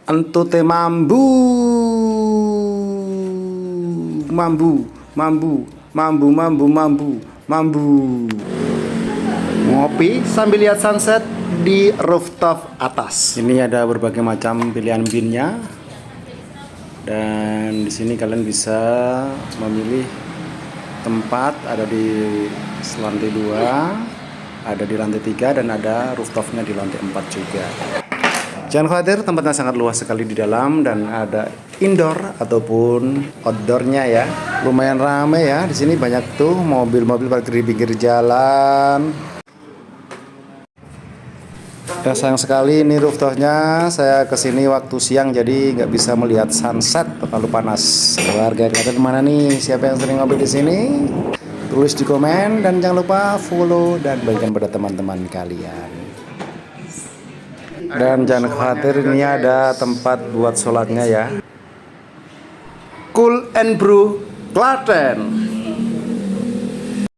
Entute mambu, mambu, mambu, mambu, mambu, mambu, mambu. Ngopi sambil lihat sunset di rooftop atas. Ini ada berbagai macam pilihan binnya. Dan di sini kalian bisa memilih tempat, ada di lantai 2, ada di lantai 3, dan ada rooftopnya di lantai 4 juga. Jangan khawatir, tempatnya sangat luas sekali di dalam dan ada indoor ataupun outdoornya ya. Lumayan ramai ya. Di sini banyak tuh mobil-mobil parkir di pinggir jalan. Ya sayang sekali ini rooftopnya. Saya kesini waktu siang jadi nggak bisa melihat sunset, terlalu panas. Warga kalian mana nih? Siapa yang sering ngopi di sini? Tulis di komen dan jangan lupa follow dan bagikan pada teman-teman kalian. Dan jangan khawatir, ini ada tempat buat sholatnya ya. Cool and Brew Klaten.